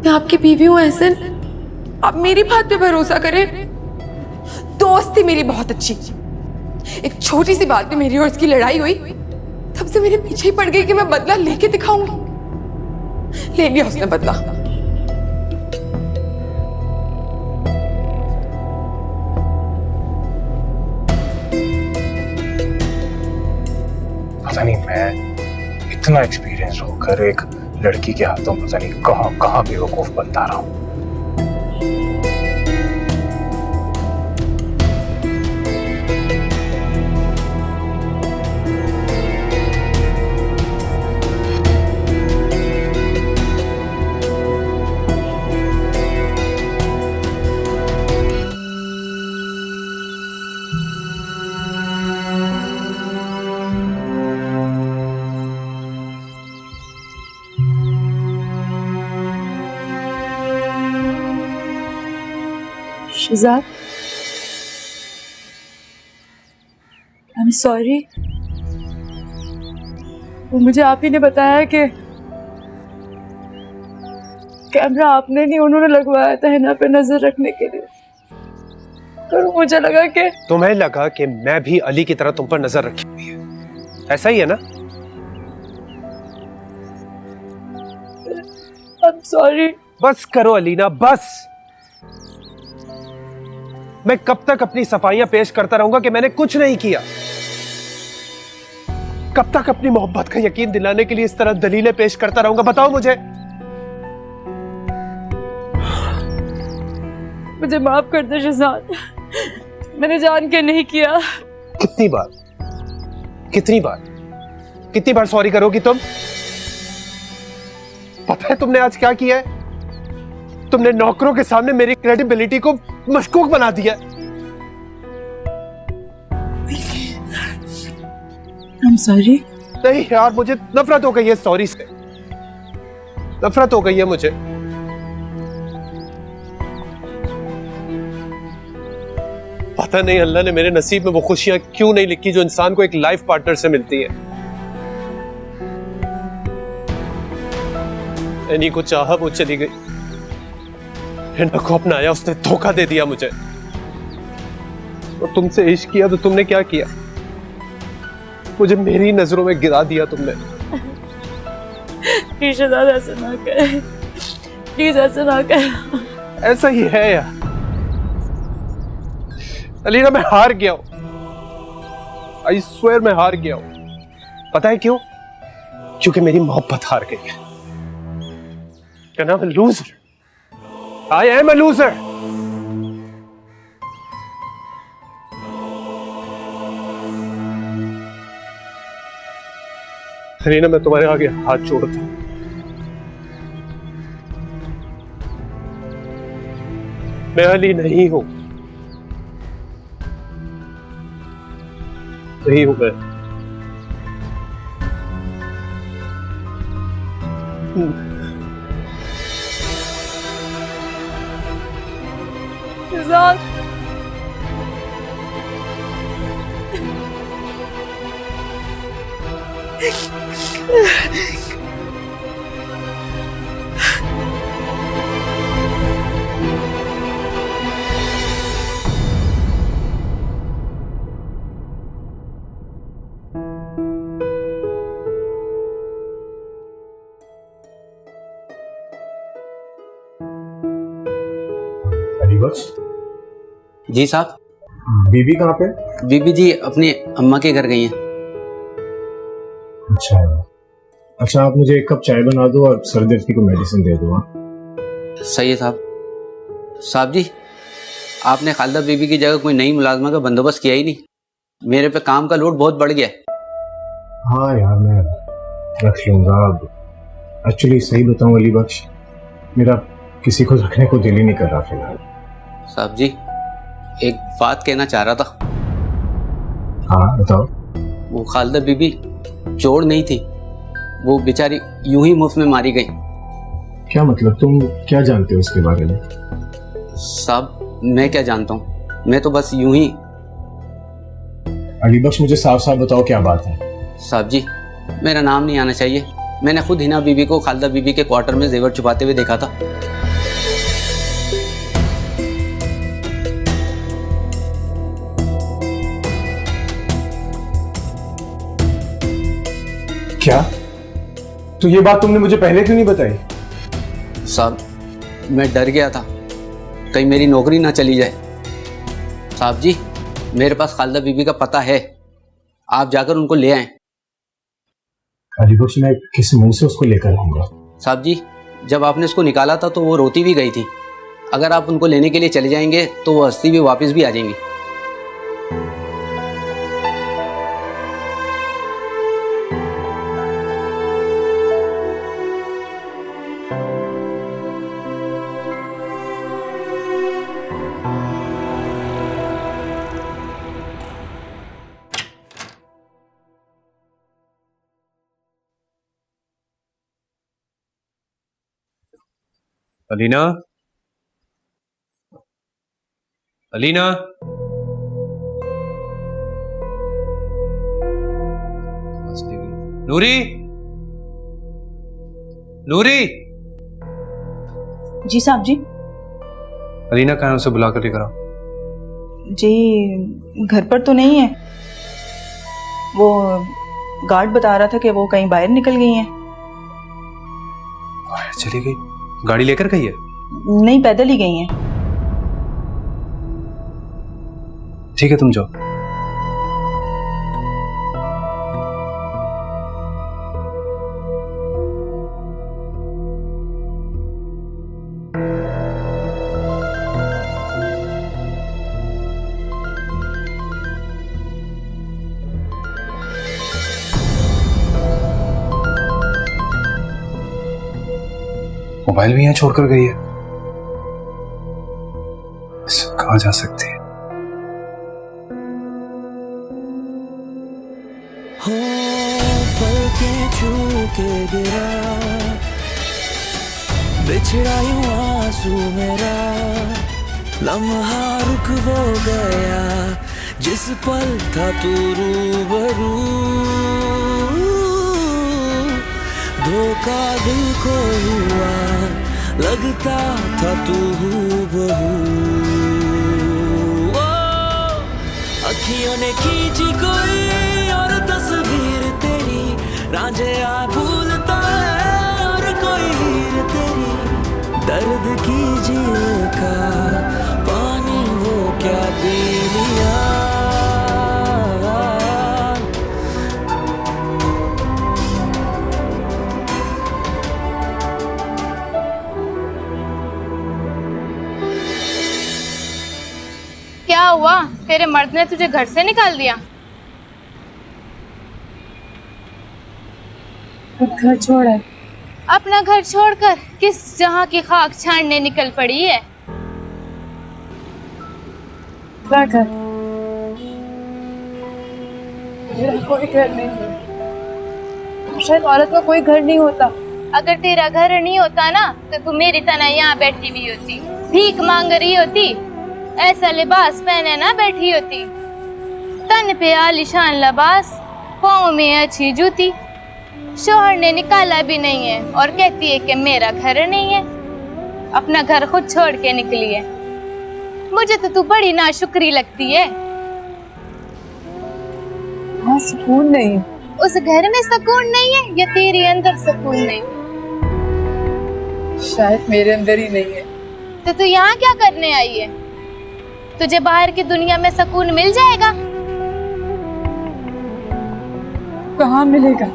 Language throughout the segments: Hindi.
मैं आपकी बीवी हूँ एहसन, आप मेरी बात पे भरोसा करें। दोस्त थी मेरी बहुत अच्छी, एक छोटी सी बात पे मेरी और उसकी लड़ाई हुई, तब से मेरे पीछे ही पड़ गई कि मैं बदला लेके दिखाऊंगी। ले लिया उसने बदला। पता नहीं मैं इतना एक्सपीरियंस होकर एक लड़की के हाथों पता नहीं कहाँ कहाँ बेवकूफ बनता रहा हूँ। Shehzad, I am sorry. वो मुझे आप ही ने बताया कि कैमरा आपने नहीं उन्होंने लगवाया था हिना पे नजर रखने के लिए। तो मुझे लगा कि तुम्हें लगा कि मैं भी अली की तरह तुम पर नजर रखी हुई है, ऐसा ही है ना? I am sorry. बस करो अलीना, बस। मैं कब तक अपनी सफाइयां पेश करता रहूंगा कि मैंने कुछ नहीं किया? कब तक अपनी मोहब्बत का यकीन दिलाने के लिए इस तरह दलीलें पेश करता रहूंगा? बताओ मुझे। मुझे माफ कर दे शिजाद, मैंने जान के नहीं किया। कितनी बार कितनी बार सॉरी करोगी तुम? पता है तुमने आज क्या किया है? तुमने नौकरों के सामने मेरी क्रेडिबिलिटी को मशकूक बना दिया। I'm sorry। नहीं यार, मुझे नफरत हो गई है सॉरी से, नफरत हो गई है मुझे। पता नहीं अल्लाह ने मेरे नसीब में वो खुशियां क्यों नहीं लिखी जो इंसान को एक लाइफ पार्टनर से मिलती है। एनी को चाहा, वो चली गई। हिना को अपनाया, उसने धोखा दे दिया मुझे। और तुमसे इश्क किया तो तुमने क्या किया? मुझे मेरी नजरों में गिरा दिया तुमने। प्लीज ऐसा ना कर, प्लीज ऐसा ना कर। ऐसा ही है यार अलीना, मैं हार गया हूं। आई स्वेयर मैं हार गया हूं। पता है क्यों? क्योंकि मेरी मोहब्बत हार गई है। क्या नाम है? Loser. I am a loser। Reena, मैं तुम्हारे आगे हाथ जोड़ता हूं। मैं अली नहीं हूं, नहीं हूं मैं। शिजाद, अली बख्श जी साहब। बीबी कहाँ पे? बीबी जी अपनी अम्मा के घर गई हैं। अच्छा आप मुझे एक कप चाय बना दो और सर दर्द की कोई मेडिसिन दे दो। सही है साहब। साहब जी, आपने खालिदा बीबी की जगह कोई नई मुलाजमा का बंदोबस्त किया ही नहीं। मेरे पे काम का लोड बहुत बढ़ गया है। हाँ यार, मैं रख लूंगा। अब एक्चुअली सही बताऊं अली बख्श, मेरा किसी को रखने को दिल ही नहीं कर रहा फिलहाल। साहब जी, एक बात कहना चाह रहा था। हाँ बताओ। वो खालिदा बीबी चोर नहीं थी, वो बेचारी यूं ही मुफ्त में मारी गई। क्या मतलब? तुम क्या जानते हो उसके बारे में? साहब मैं क्या जानता हूँ, मैं तो बस यूं ही। अली बख्श मुझे साफ साफ बताओ क्या बात है। साहब जी, मेरा नाम नहीं आना चाहिए। मैंने खुद हिना बीबी को खालिदा बीबी के क्वार्टर में जेवर छुपाते हुए देखा था। क्या? तो ये बात तुमने मुझे पहले क्यों नहीं बताई? साहब, मैं डर गया था कहीं मेरी नौकरी ना चली जाए। साहब जी, मेरे पास खालिदा बीबी का पता है, आप जाकर उनको ले आएं। काली बख्श, मैं किस मुंह से उसको लेकर आऊंगा? साहब जी, जब आपने उसको निकाला था तो वो रोती भी गई थी। अगर आप उनको लेने के लिए चले जाएंगे तो वो हंसती भी वापस भी आ जाएंगी। अलीना, अलीना, नूरी, नूरी। जी साहब जी। अलीना कहाँ है? उसे बुला कर लेकर आओ। जी घर पर तो नहीं है, वो गार्ड बता रहा था कि वो कहीं बाहर निकल गई हैं। बाहर चली गई? गाड़ी लेकर गई है? नहीं, पैदल ही गई हैं। ठीक है, तुम जाओ। मोबाइल भी यहाँ छोड़कर गई है। कहाँ जा सकती है? हो पलकें छू के गिरा, बिछड़ा यूं आंसू मेरा, लम्हा रुक वो गया जिस पल था तू रूबरू, धोखा दिल को हुआ लगता था तू हूबहू। अखियों ने खींची कोई और तस्वीर तेरी, रांझिया भूलता है और कोई हीर तेरी, दर्द कीजिए का पानी वो क्या पी लिया। क्या हुआ? तेरे मर्द ने तुझे घर से निकाल दिया? घर छोड़ा है। अपना घर छोड़कर किस जहां की खाक छानने निकल पड़ी है? क्या घर? मेरा कोई घर नहीं है। शायद औरत का कोई घर नहीं होता। अगर तेरा घर नहीं होता ना तो तू मेरी तरह यहाँ बैठी हुई होती, भीख मांग रही होती, ऐसा लिबास पहने ना बैठी होती, तन पे आलीशान लिबास, पाँव में अच्छी जूती। शोहर ने निकाला भी नहीं है और कहती है कि मेरा घर नहीं है, अपना घर खुद छोड़ के निकली है। मुझे तो तू बड़ी नाशुक्री लगती है। हाँ, सुकून नहीं। उस घर में सुकून नहीं है या तेरे अंदर सुकून नहीं? शायद मेरे अंदर ही नहीं है। तो तू यहाँ क्या करने आई है? तुझे बाहर की दुनिया में सुकून मिल जाएगा? कहाँ मिलेगा?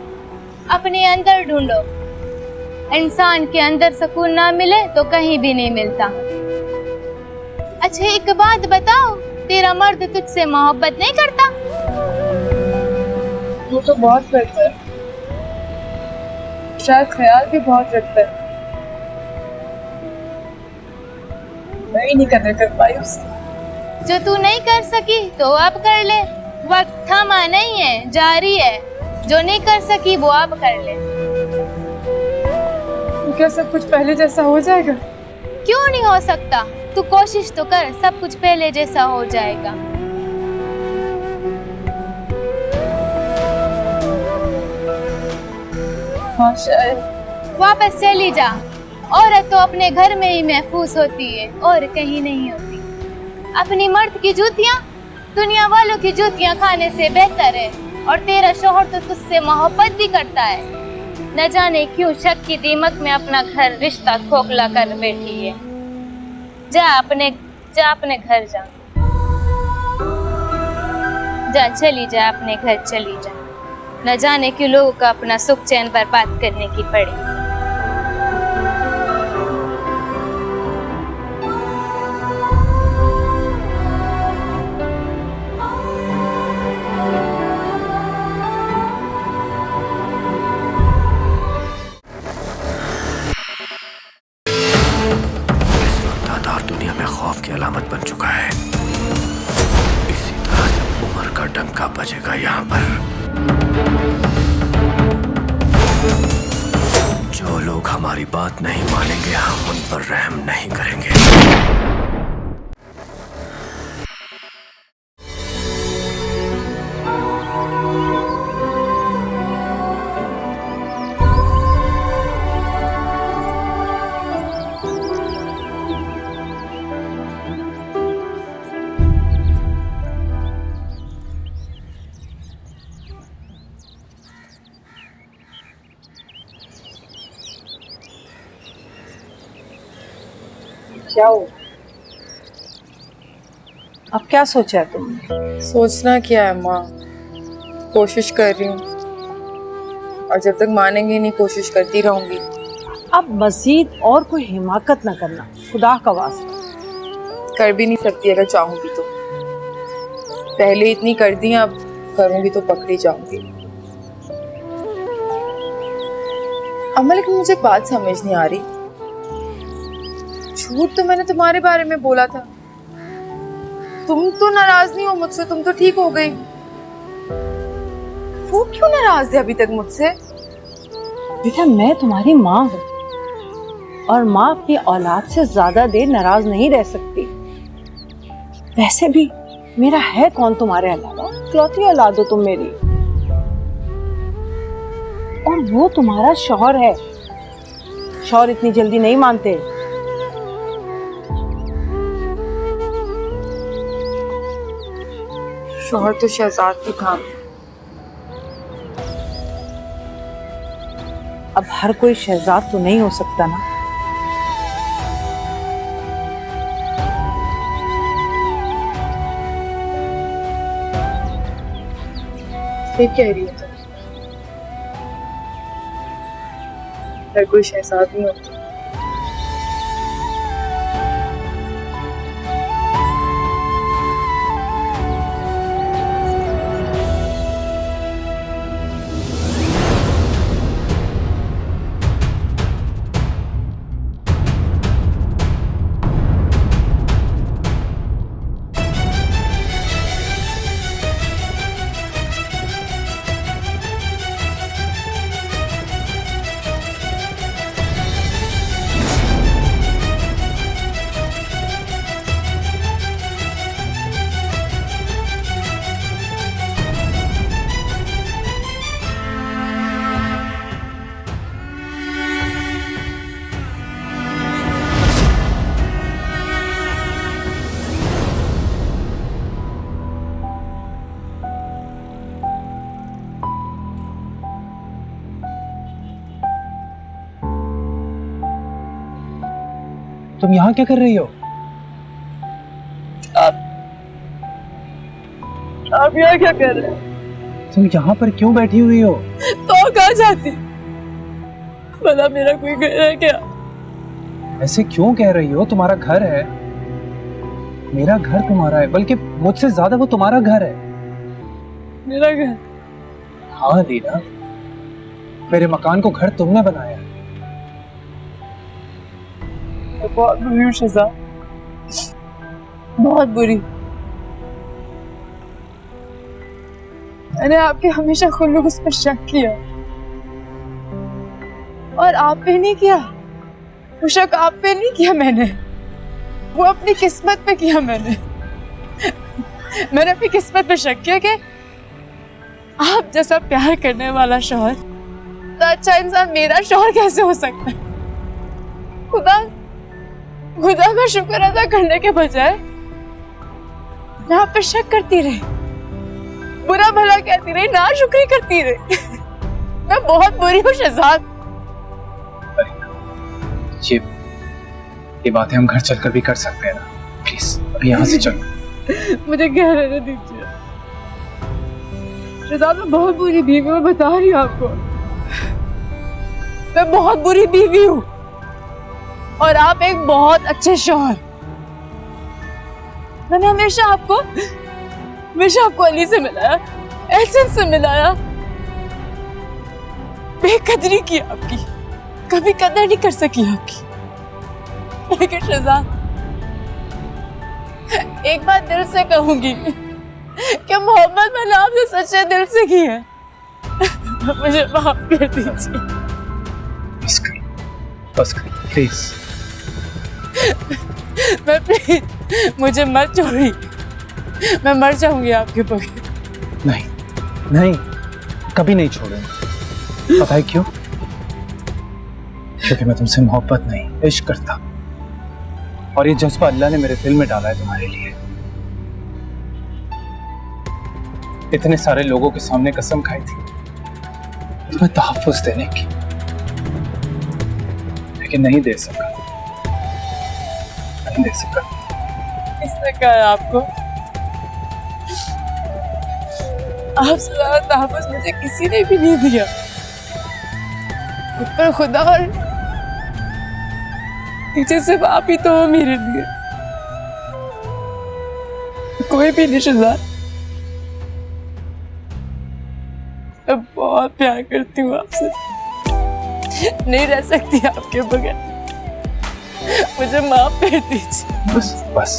अपने अंदर ढूंढो। इंसान के अंदर सुकून ना मिले तो कहीं भी नहीं मिलता। अच्छा एक बात बताओ, तेरा मर्द तुझसे मोहब्बत नहीं करता? वो तो बहुत करता है, शायद ख्याल भी बहुत रखता है। मैं ही नहीं कर पाई उसे। जो तू नहीं कर सकी तो अब कर ले, वक्त थमा नहीं है, जारी है। जो नहीं कर सकी वो अब कर ले। तो क्या सब कुछ पहले जैसा हो जाएगा? क्यों नहीं हो सकता? तू कोशिश तो कर, सब कुछ पहले जैसा हो जाएगा। हाँ शायद। वापस चली जा। औरत तो अपने घर में ही महफूज होती है और कहीं नहीं होती। अपनी मर्द की जूतियाँ दुनिया वालों की जूतियाँ खाने से बेहतर है और तेरा शौहर तो तुझसे मोहब्बत भी करता है। न जाने क्यों शक की दीमक में अपना घर रिश्ता खोखला कर बैठी है। जा अपने घर जा, चली जा अपने घर चली जा। न जाने क्यों लोगों का अपना सुख चैन बर्बाद करने की पड़ी। दुनिया में खौफ की अलामत बन चुका है। इसी तरह से उम्र का डंका बजेगा यहाँ पर। जो लोग हमारी बात नहीं मानेंगे हम उन पर रहम नहीं करेंगे। क्या हो? अब क्या सोचा है तुमने? सोचना क्या है माँ, कोशिश कर रही हूँ और जब तक मानेंगे नहीं कोशिश करती रहूंगी। अब मजीद और कोई हिमाकत ना करना, खुदा का वास्ता। कर भी नहीं सकती अगर चाहूंगी तो। पहले इतनी कर दी, अब करूंगी तो पकड़ी जाऊंगी। अम्मा लेकिन मुझे एक बात समझ नहीं आ रही, झूठ तो मैंने तुम्हारे बारे में बोला था। तुम तो नाराज नहीं हो मुझसे, तुम तो ठीक हो गई। वो क्यों नाराज है अभी तक मुझसे? बेटा मैं तुम्हारी माँ हूँ और माँ अपनी औलाद से ज्यादा देर नाराज नहीं रह सकती। वैसे भी मेरा है कौन तुम्हारे अलावा, इकलौती औलाद हो तुम मेरी। और वो तुम्हारा शौहर है, शौहर इतनी जल्दी नहीं मानते। शौहर तो शहजाद भी था। अब हर कोई शहजाद तो नहीं हो सकता ना। ठीक कह रही है तुम, हर कोई शहजाद नहीं होता। तुम यहाँ क्या कर रही हो? आप यहाँ क्या कर रहे हो? तुम यहाँ पर क्यों बैठी हुई हो? तो कहाँ जाती? भला मेरा कोई घर है क्या? ऐसे क्यों कह रही हो? तुम्हारा घर है, मेरा घर तुम्हारा है, बल्कि मुझसे ज्यादा वो तुम्हारा घर है। मेरा घर? हाँ लीना, मेरे मकान को घर तुमने बनाया। बहुत बुरी हूँ शहजाद, बहुत बुरी। मैंने आपके हमेशा खुलूस पर शक किया और आप पे नहीं किया। वो शक आप पे नहीं किया मैंने, वो अपनी किस्मत पे किया मैंने। मैंने अपनी किस्मत पे शक किया कि आप जैसा प्यार करने वाला शौहर, तो अच्छा इंसान मेरा शौहर कैसे हो सकता है। खुदा का शुक्र अदा करने के बजाय मैं आप पे शक करती रही। बुरा भला कहती रही, नाशुक्री करती रही। मैं बहुत बुरी हूँ शहजाद। ये बातें हम घर चलकर भी कर सकते हैं ना? प्लीज अभी यहाँ से चलो। मुझे कह रहने दीजिए शहजाद, मैं बहुत बुरी बीवी, मैं बता रही हूँ आपको, मैं बहुत बुरी बीवी हूँ और आप एक बहुत अच्छे शौहर। मैंने हमेशा आपको अली से मिलाया, एहसन से मिलाया, बेकदरी की आपकी, कभी कदर नहीं कर सकी आपकी। लेकिन शहजाद, एक बात दिल से कहूंगी कि मोहब्बत मैंने आपसे सच्चे दिल से की है। मुझे माफ कर दीजिए। बस कर प्लीज। मैं प्लीज, मुझे मत छोड़िए, मैं मर जाऊंगी आपके बगैर। नहीं नहीं, कभी नहीं छोड़ूंगा। पता है क्यों? क्योंकि मैं तुमसे मोहब्बत नहीं, इश्क करता हूं। और ये जज्बा अल्लाह ने मेरे दिल में डाला है तुम्हारे लिए। इतने सारे लोगों के सामने कसम खाई थी तुम्हें तहफ्फुज़ देने की, लेकिन नहीं दे सका, नहीं दे सका। किसने कहा है आपको? आपसे ज्यादा तहफ्फुज़ मुझे किसी ने भी नहीं दिया। पर खुदा और नीचे सिर्फ आप ही तो हो मेरे लिए, कोई भी नहीं शहजाद। मैं बहुत प्यार करती हूँ आपसे, नहीं रह सकती आपके बगैर। मुझे माफ कर दीजिए। बस बस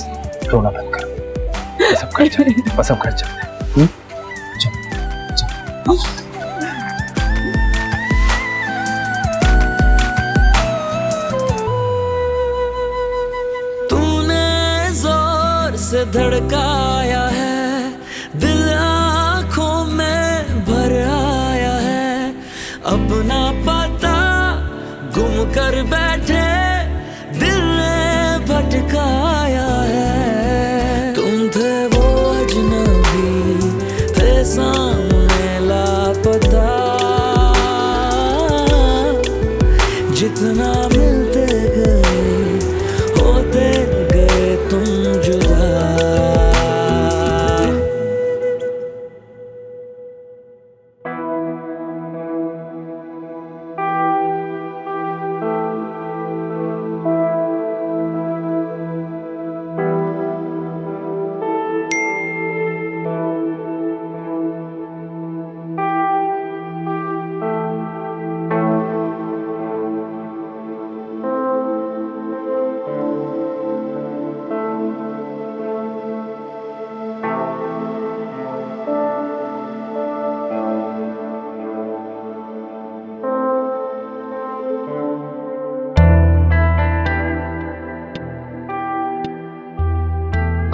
रोना बंद करो, सब घर चलते, बस सब घर चलते। चलो चलो। से धड़काया है, दिल आंखों में भर आया है, अपना पता गुम कर बैठे दिल ने भटकाया है। तुम थे वो अजनबी, थे सामने लापता, जितना मिलते गए होते गए तुम जुदा।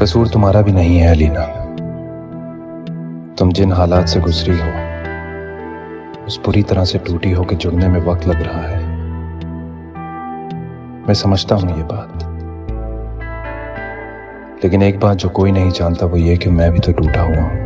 कसूर तुम्हारा भी नहीं है अलीना। तुम जिन हालात से गुजरी हो, उस पूरी तरह से टूटी हो कि जुड़ने में वक्त लग रहा है। मैं समझता हूं ये बात, लेकिन एक बात जो कोई नहीं जानता वो ये कि मैं भी तो टूटा हुआ हूं।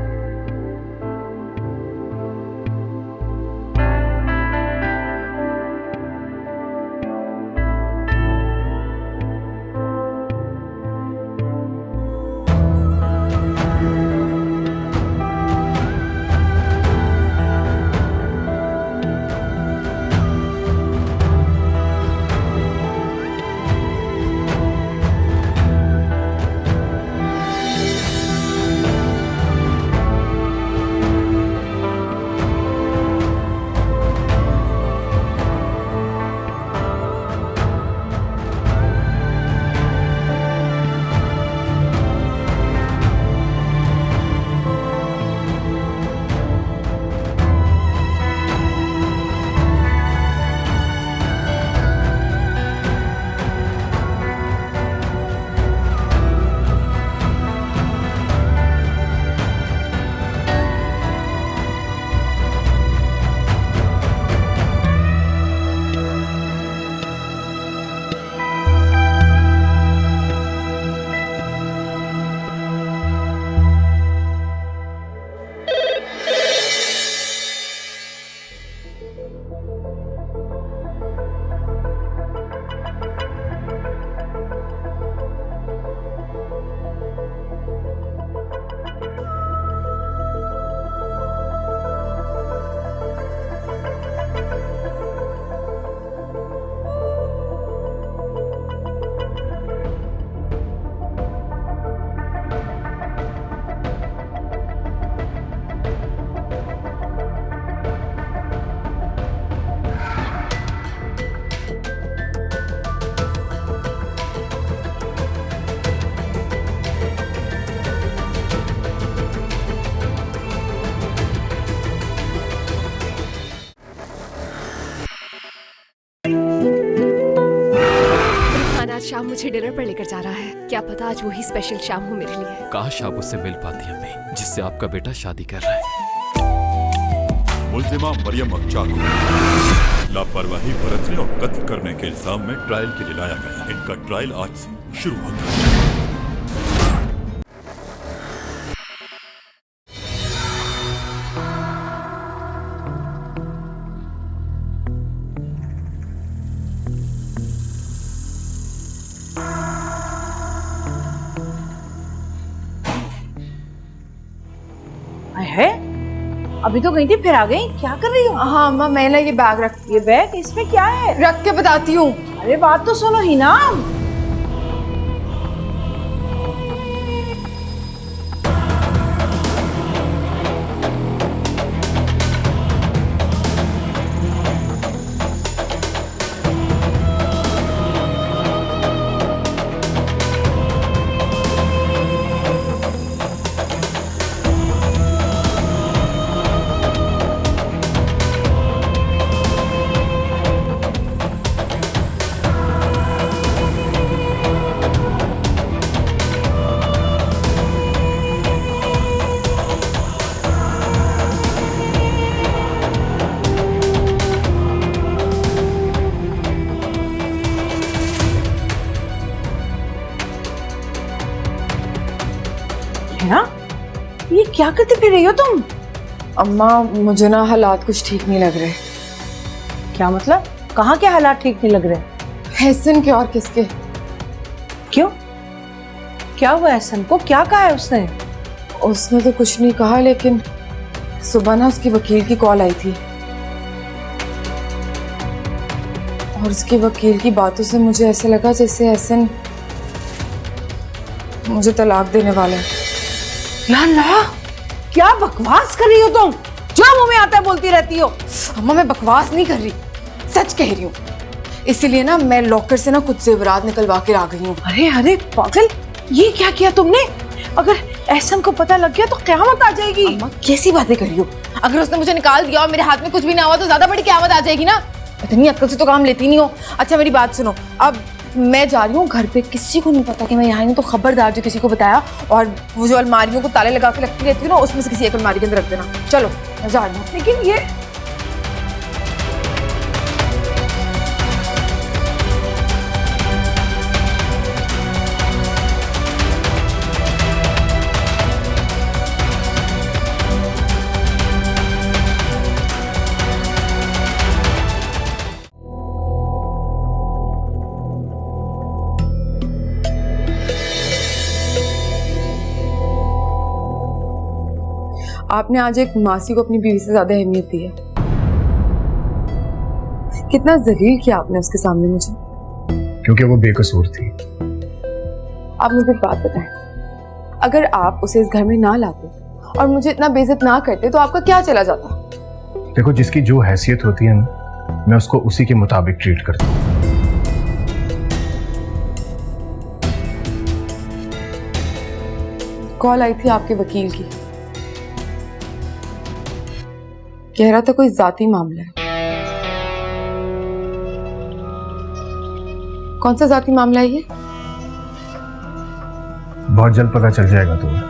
शाम मुझे डिनर पर लेकर जा रहा है। क्या पता आज वही स्पेशल शाम हो मेरे लिए। काश आप उससे मिल पाती अम्मी, जिससे आपका बेटा शादी कर रहा है। मुल्जिमा मरियम अक्चा को लापरवाही बरतने और कत्ल करने के इल्जाम में ट्रायल के लिए लाया गया। इनका ट्रायल आज से शुरू होता है। है अभी तो गई थी फिर आ गई, क्या कर रही हो? हाँ अम्मा, मैं ना ये बैग रख, ये बैग इसमें क्या है? रख के बताती हूँ। अरे बात तो सुनो ही ना। है ये क्या करते फिर रही हो तुम? अम्मा मुझे ना हालात कुछ ठीक नहीं लग रहे। क्या मतलब? कहाँ के हालात ठीक नहीं लग रहे? एहसन के और किसके? क्यों, क्या हुआ एहसन को? क्या कहा है उसने? उसने तो कुछ नहीं कहा, लेकिन सुबह ना उसकी वकील की कॉल आई थी और उसके वकील की बातों से मुझे ऐसा लगा जैसे एहसन मुझे तलाक देने वाला है। ला, क्या बकवास कर रही हो तुम? जो मुंह में आता है बोलती रहती हो। अम्मा मैं बकवास नहीं कर रही, सच कह रही हूँ। इसीलिए ना मैं लॉकर से ना कुछ जेवरात निकलवा के आ गई हूँ। अरे अरे पागल, ये क्या किया तुमने? अगर एहसन को पता लग गया तो क़यामत आ जाएगी। अम्मा कैसी बातें कर रही हो? अगर उसने मुझे निकाल दिया और मेरे हाथ में कुछ भी ना हुआ तो ज्यादा बड़ी क़यामत आ जाएगी ना। इतनी अक्ल से तो काम लेती नहीं हो। अच्छा मेरी बात सुनो, अब मैं जा रही हूँ घर पे, किसी को नहीं पता कि मैं यहाँ हूँ, तो खबरदार जो किसी को बताया, और वो जो अलमारियों को ताले लगा के रखती रहती है ना, उसमें से किसी एक अलमारी के अंदर रख देना। चलो मैं जा रही हूँ। लेकिन ये आपने आज एक मासी को अपनी बीवी से ज्यादा अहमियत दी है। कितना जलील किया आपने उसके सामने मुझे। क्योंकि वो बेकसूर थी। आप मुझे एक बात बताएं, अगर आप उसे इस घर में ना लाते और मुझे इतना बेइज्जत ना करते तो आपका क्या चला जाता? देखो, जिसकी जो हैसियत होती है ना, मैं उसको उसी के मुताबिक ट्रीट करता हूँ। कॉल आई थी आपके वकील की, कह रहा था कोई जाती मामला है। कौन सा जाती मामला है ये? बहुत जल्द पता चल जाएगा तुम्हें।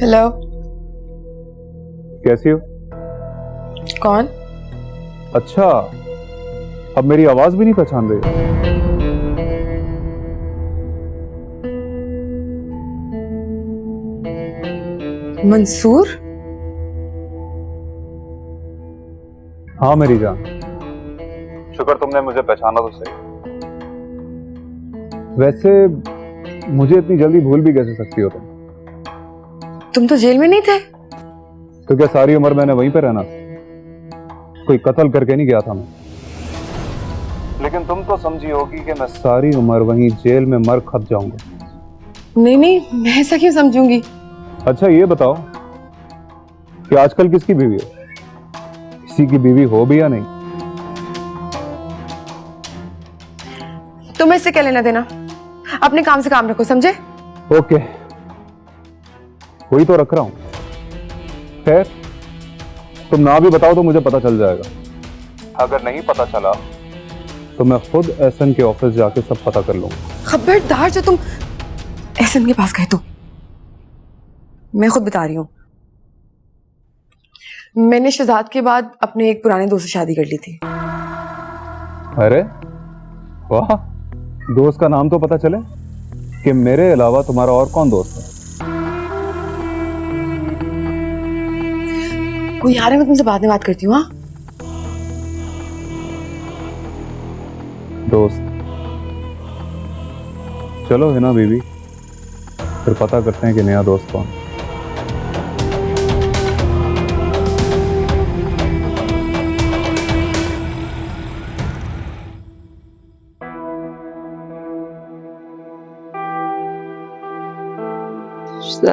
हेलो, कैसी हो? कौन? अच्छा, अब मेरी आवाज भी नहीं पहचान रही हो? मंसूर? हाँ मेरी जान, शुक्र तुमने मुझे पहचाना तो सही। वैसे मुझे इतनी जल्दी भूल भी कैसे सकती हो तुम तो जेल में नहीं थे। तो क्या सारी उम्र मैंने वहीं पे रहना? कोई कत्ल करके नहीं गया था मैं। लेकिन तुम तो समझी होगी कि मैं सारी उम्र वहीं जेल में मर खप जाऊंगा। नहीं नहीं, मैं ऐसा क्यों समझूंगी। अच्छा ये बताओ कि आजकल किसकी बीवी हो? किसी की बीवी हो भी या नहीं? तुम्हें इससे क्या लेना देना, अपने काम से काम रखो, समझे? ओके, वही तो रख रहा हूं। खैर, तुम ना भी बताओ तो मुझे पता चल जाएगा। अगर नहीं पता चला तो मैं खुद एहसन के ऑफिस जाके सब पता कर लूंगा। खबरदार जो तुम एहसन के पास गए तो। मैं खुद बता रही हूँ, मैंने शहजाद के बाद अपने एक पुराने दोस्त से शादी कर ली थी। अरे वाह, दोस्त का नाम तो पता चले कि मेरे अलावा तुम्हारा और कौन दोस्त है? कोई आ रहा है, मैं तुमसे बाद में बात करती हूँ। हाँ दोस्त, चलो है ना बीबी, फिर पता करते हैं कि नया दोस्त कौन।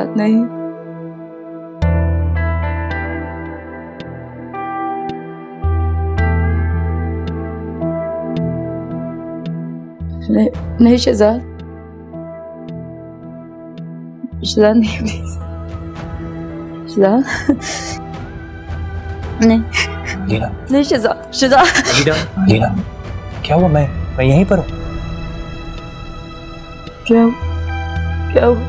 नहीं, नहीं शहजाद, शहजाद नहीं, प्लीज शहजाद, नहीं लीना, नहीं शहजाद, शहजाद, लीना, क्या हुआ? मैं यहीं पर हूँ। क्या हुआ?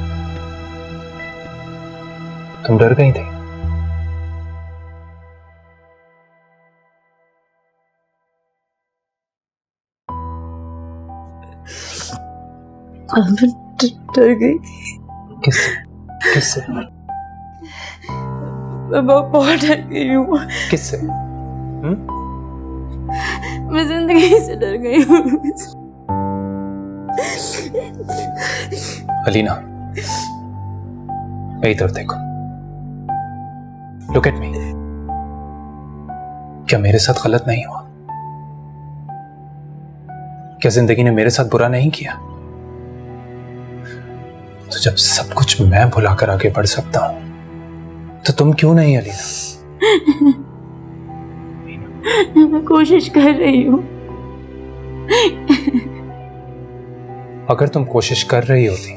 तुम डर गई थी। डर गई थी। किससे? मैं बहुत डर गई हूँ। किससे? मैं जिंदगी से डर गई हूँ। अलीना, मेरी तरफ देखो। Look at me. क्या मेरे साथ गलत नहीं हुआ? क्या जिंदगी ने मेरे साथ बुरा नहीं किया? तो जब सब कुछ मैं भुलाकर आगे बढ़ सकता हूं तो तुम क्यों नहीं अलीना? मैं कोशिश कर रही हूँ। अगर तुम कोशिश कर रही होती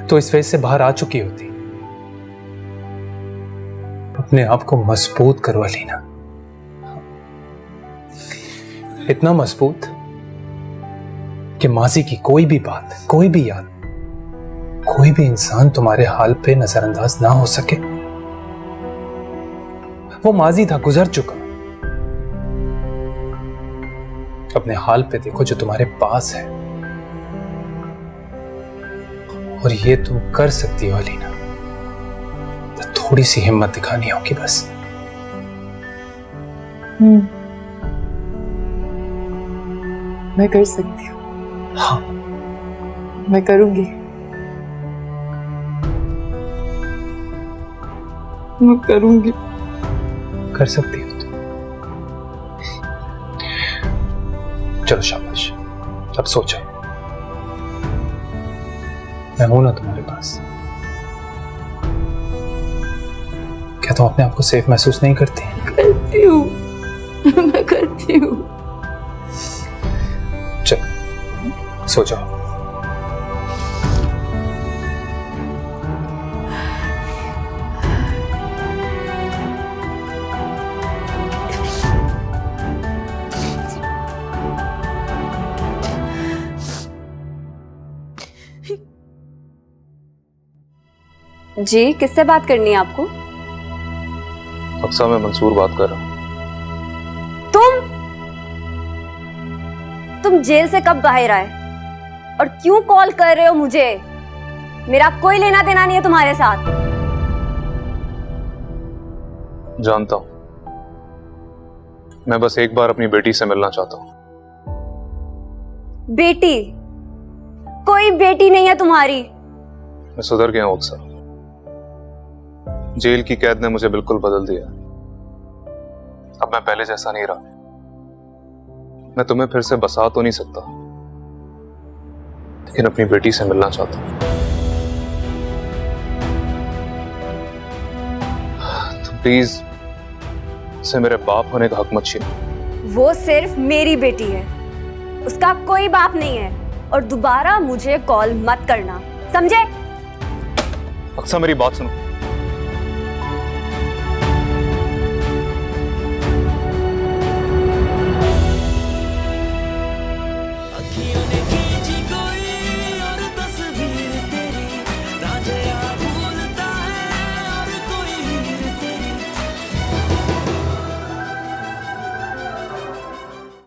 तो इस फेज से बाहर आ चुकी होती। अपने आप को मजबूत करो अलीना, इतना मजबूत कि माजी की कोई भी बात, कोई भी याद, कोई भी इंसान तुम्हारे हाल पे नजरअंदाज ना हो सके। वो माजी था, गुजर चुका। अपने हाल पे देखो जो तुम्हारे पास है, और ये तुम कर सकती हो अलीना। तो थोड़ी सी हिम्मत दिखानी होगी बस। मैं कर सकती हूँ। हाँ, मैं करूंगी। मैं करूंगी। कर सकती हो तुम। चलो शाबाश, अब सोचो। मैं हूं ना तुम्हारे पास। क्या तुम अपने आप को सेफ महसूस नहीं करती? करती हूँ, मैं करती हूँ। चलो सो जाओ। जी, किससे बात करनी है आपको? अक्सा, मैं मंसूर बात कर रहा हूँ। तुम जेल से कब बाहर आए और क्यों कॉल कर रहे हो मुझे? मेरा कोई लेना देना नहीं है तुम्हारे साथ। जानता हूं, मैं बस एक बार अपनी बेटी से मिलना चाहता हूं। बेटी? कोई बेटी नहीं है तुम्हारी। मैं सुधर गया हूं अक्सर। जेल की कैद ने मुझे बिल्कुल बदल दिया। अब मैं पहले जैसा नहीं रहा। मैं तुम्हें फिर से बसा तो नहीं सकता, लेकिन अपनी बेटी से मिलना चाहता हूं। तुम प्लीज से मेरे बाप होने का हक मत छीनो। वो सिर्फ मेरी बेटी है, उसका कोई बाप नहीं है। और दोबारा मुझे कॉल मत करना, समझे? अक्सर मेरी बात सुनो।